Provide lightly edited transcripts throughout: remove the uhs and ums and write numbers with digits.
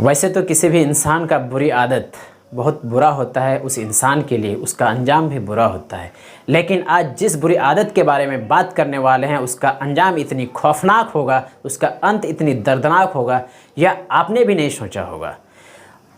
वैसे तो किसी भी इंसान का बुरी आदत बहुत बुरा होता है, उस इंसान के लिए उसका अंजाम भी बुरा होता है। लेकिन आज जिस बुरी आदत के बारे में बात करने वाले हैं उसका अंजाम इतनी खौफनाक होगा, उसका अंत इतनी दर्दनाक होगा, यह आपने भी नहीं सोचा होगा।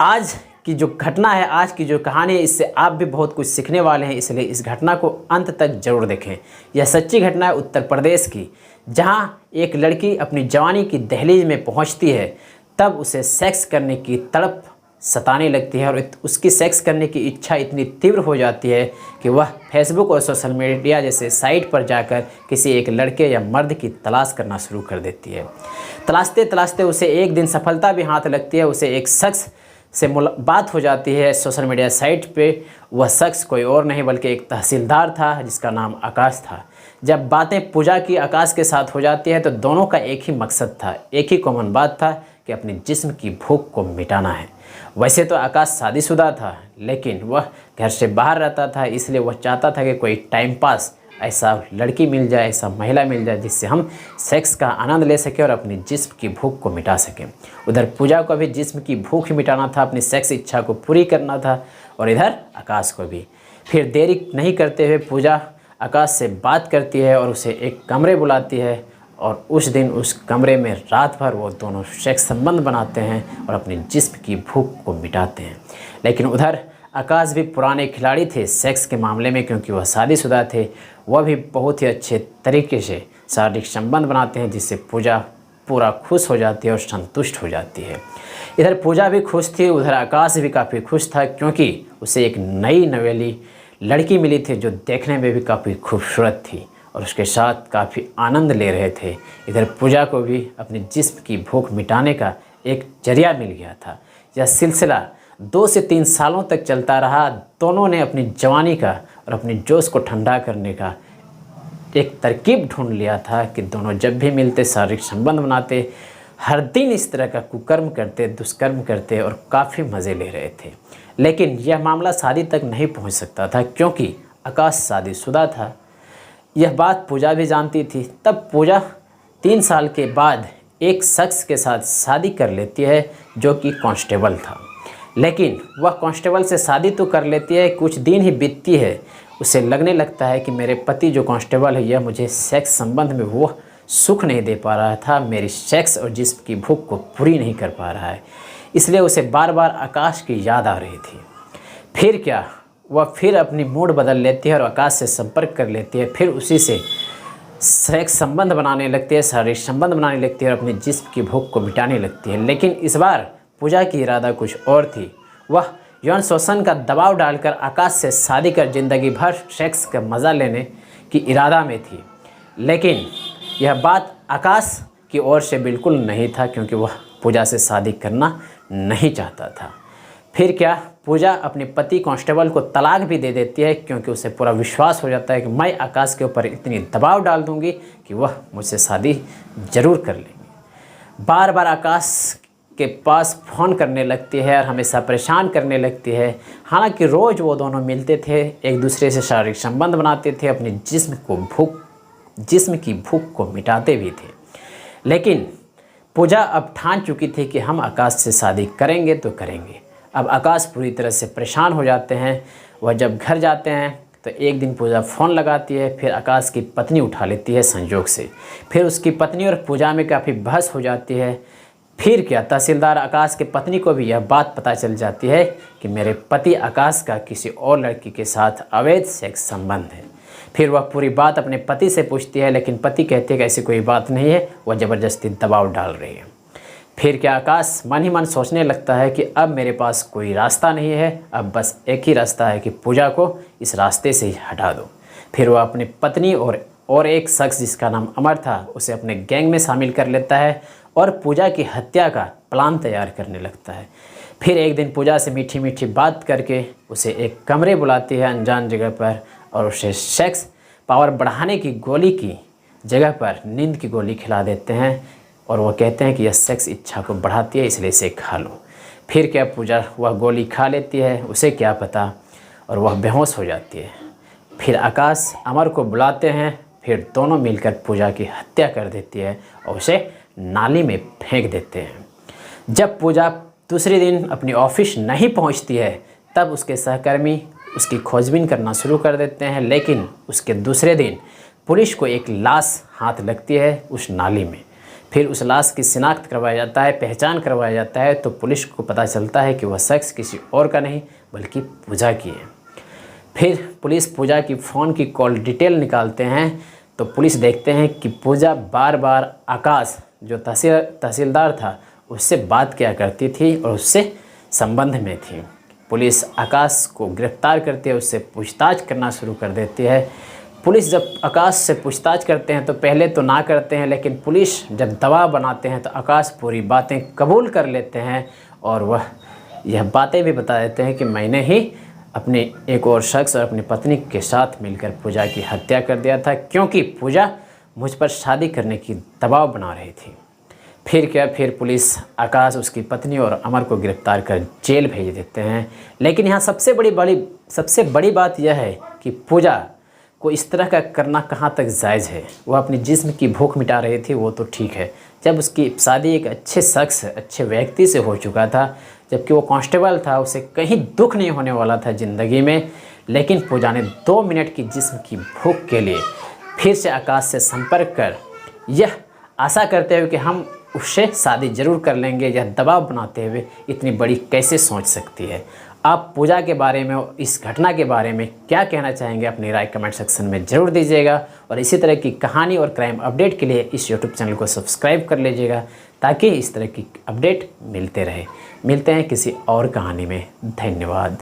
आज की जो घटना है, आज की जो कहानी है, इससे आप भी बहुत कुछ सीखने वाले हैं, इसलिए इस घटना को अंत तक ज़रूर देखें। यह सच्ची घटना है उत्तर प्रदेश की, जहां एक लड़की अपनी जवानी की दहलीज में पहुंचती है, तब उसे सेक्स करने की तड़प सताने लगती है और उसकी सेक्स करने की इच्छा इतनी तीव्र हो जाती है कि वह फेसबुक और सोशल मीडिया जैसे साइट पर जाकर किसी एक लड़के या मर्द की तलाश करना शुरू कर देती है। तलाशते तलाशते उसे एक दिन सफलता भी हाथ लगती है। उसे एक शख्स से बात हो जाती है सोशल मीडिया साइट पे। वह शख्स कोई और नहीं बल्कि एक तहसीलदार था जिसका नाम आकाश था। जब बातें पूजा की आकाश के साथ हो जाती है तो दोनों का एक ही मकसद था, एक ही कॉमन बात था कि अपने जिस्म की भूख को मिटाना है। वैसे तो आकाश शादीशुदा था, लेकिन वह घर से बाहर रहता था, इसलिए वह चाहता था कि कोई टाइम पास ऐसा लड़की मिल जाए, ऐसा महिला मिल जाए जिससे हम सेक्स का आनंद ले सकें और अपनी जिस्म की भूख को मिटा सकें। उधर पूजा को भी जिस्म की भूख मिटाना था, अपनी सेक्स इच्छा को पूरी करना था, और इधर आकाश को भी। फिर देरी नहीं करते हुए पूजा आकाश से बात करती है और उसे एक कमरे बुलाती है, और उस दिन उस कमरे में रात भर वो दोनों सेक्स संबंध बनाते हैं और अपनी जिस्म की भूख को मिटाते हैं। लेकिन उधर आकाश भी पुराने खिलाड़ी थे सेक्स के मामले में, क्योंकि वह शादीशुदा थे। वह भी बहुत ही अच्छे तरीके से शारीरिक संबंध बनाते हैं, जिससे पूजा पूरा खुश हो जाती है और संतुष्ट हो जाती है। इधर पूजा भी खुश थी, उधर आकाश भी काफ़ी खुश था, क्योंकि उसे एक नई नवेली लड़की मिली थी जो देखने में भी काफ़ी खूबसूरत थी और उसके साथ काफ़ी आनंद ले रहे थे। इधर पूजा को भी अपनी जिस्म की भूख मिटाने का एक जरिया मिल गया था। यह सिलसिला 2 से 3 सालों तक चलता रहा। दोनों ने अपनी जवानी का और अपनी जोश को ठंडा करने का एक तरकीब ढूंढ लिया था कि दोनों जब भी मिलते शारीरिक संबंध बनाते, हर दिन इस तरह का कुकर्म करते, दुष्कर्म करते और काफ़ी मज़े ले रहे थे। लेकिन यह मामला शादी तक नहीं पहुंच सकता था, क्योंकि आकाश शादीशुदा था। यह बात पूजा भी जानती थी। तब पूजा 3 साल के बाद एक शख्स के साथ शादी कर लेती है जो कि कांस्टेबल था। लेकिन वह कांस्टेबल से शादी तो कर लेती है, कुछ दिन ही बीतती है, उसे लगने लगता है कि मेरे पति जो कांस्टेबल है यह मुझे सेक्स संबंध में वो सुख नहीं दे पा रहा था, मेरी सेक्स और जिस्म की भूख को पूरी नहीं कर पा रहा है, इसलिए उसे बार बार आकाश की याद आ रही थी। फिर क्या, वह फिर अपनी मूड बदल लेती है और आकाश से संपर्क कर लेती है। फिर उसी से सेक्स संबंध बनाने लगती है, शारीरिक संबंध बनाने लगती है और अपनी जिस्म की भूख को मिटाने लगती है। लेकिन इस बार पूजा की इरादा कुछ और थी। वह यौन शोषण का दबाव डालकर आकाश से शादी कर जिंदगी भर सेक्स का मज़ा लेने की इरादा में थी। लेकिन यह बात आकाश की ओर से बिल्कुल नहीं था, क्योंकि वह पूजा से शादी करना नहीं चाहता था। फिर क्या, पूजा अपने पति कांस्टेबल को तलाक भी दे देती है, क्योंकि उसे पूरा विश्वास हो जाता है कि मैं आकाश के ऊपर इतनी दबाव डाल दूंगी कि वह मुझसे शादी ज़रूर कर लेंगे। बार बार आकाश के पास फ़ोन करने लगती है और हमेशा परेशान करने लगती है। हालांकि रोज़ वो दोनों मिलते थे, एक दूसरे से शारीरिक संबंध बनाते थे, अपनी जिस्म की भूख को मिटाते भी थे। लेकिन पूजा अब ठान चुकी थी कि हम आकाश से शादी करेंगे तो करेंगे। अब आकाश पूरी तरह से परेशान हो जाते हैं। वह जब घर जाते हैं तो एक दिन पूजा फ़ोन लगाती है, फिर आकाश की पत्नी उठा लेती है संजोग से। फिर उसकी पत्नी और पूजा में काफ़ी बहस हो जाती है। फिर क्या, तहसीलदार आकाश के पत्नी को भी यह बात पता चल जाती है कि मेरे पति आकाश का किसी और लड़की के साथ अवैध सेक्स संबंध है। फिर वह पूरी बात अपने पति से पूछती है, लेकिन पति कहते हैं कि ऐसी कोई बात नहीं है, वह ज़बरदस्ती दबाव डाल रही है। फिर क्या, आकाश मन ही मन सोचने लगता है कि अब मेरे पास कोई रास्ता नहीं है, अब बस एक ही रास्ता है कि पूजा को इस रास्ते से ही हटा दो। फिर वह अपनी पत्नी और एक शख्स जिसका नाम अमर था उसे अपने गैंग में शामिल कर लेता है और पूजा की हत्या का प्लान तैयार करने लगता है। फिर एक दिन पूजा से मीठी मीठी बात करके उसे एक कमरे बुलाती है अनजान जगह पर, और उसे सेक्स पावर बढ़ाने की गोली की जगह पर नींद की गोली खिला देते हैं, और वह कहते हैं कि यह सेक्स इच्छा को बढ़ाती है, इसलिए इसे खा लो। फिर क्या, पूजा वह गोली खा लेती है, उसे क्या पता, और वह बेहोश हो जाती है। फिर आकाश अमर को बुलाते हैं, फिर दोनों मिलकर पूजा की हत्या कर देती है और उसे नाली में फेंक देते हैं। जब पूजा दूसरे दिन अपनी ऑफिस नहीं पहुंचती है, तब उसके सहकर्मी उसकी खोजबीन करना शुरू कर देते हैं। लेकिन उसके दूसरे दिन पुलिस को एक लाश हाथ लगती है उस नाली में। फिर उस लाश की शिनाख्त करवाया जाता है, पहचान करवाया जाता है, तो पुलिस को पता चलता है कि वह शख्स किसी और का नहीं बल्कि पूजा की है। फिर पुलिस पूजा की फ़ोन की कॉल डिटेल निकालते हैं, तो पुलिस देखते हैं कि पूजा बार बार आकाश जो तहसीलदार था उससे बात किया करती थी और उससे संबंध में थी। पुलिस आकाश को गिरफ्तार करती है, उससे पूछताछ करना शुरू कर देती है। पुलिस जब आकाश से पूछताछ करते हैं तो पहले तो ना करते हैं, लेकिन पुलिस जब दबाव बनाते हैं तो आकाश पूरी बातें कबूल कर लेते हैं और वह यह बातें भी बता देते हैं कि मैंने ही अपने एक और शख्स और अपनी पत्नी के साथ मिलकर पूजा की हत्या कर दिया था, क्योंकि पूजा मुझ पर शादी करने की दबाव बना रही थी। फिर पुलिस आकाश, उसकी पत्नी और अमर को गिरफ्तार कर जेल भेज देते हैं। लेकिन यहाँ सबसे बड़ी बात यह है कि पूजा को इस तरह का करना कहाँ तक जायज़ है। वह अपने जिस्म की भूख मिटा रही थी, वो तो ठीक है, जब उसकी शादी एक अच्छे शख्स, अच्छे व्यक्ति से हो चुका था, जबकि वो कांस्टेबल था, उसे कहीं दुख नहीं होने वाला था ज़िंदगी में। लेकिन पूजा ने 2 मिनट की जिस्म की भूख के लिए फिर से आकाश से संपर्क कर यह आशा करते हुए कि हम उससे शादी ज़रूर कर लेंगे, यह दबाव बनाते हुए इतनी बड़ी कैसे सोच सकती है। आप पूजा के बारे में, इस घटना के बारे में क्या कहना चाहेंगे, अपनी राय कमेंट सेक्शन में ज़रूर दीजिएगा। और इसी तरह की कहानी और क्राइम अपडेट के लिए इस यूट्यूब चैनल को सब्सक्राइब कर लीजिएगा, ताकि इस तरह की अपडेट मिलते रहे। मिलते हैं किसी और कहानी में। धन्यवाद।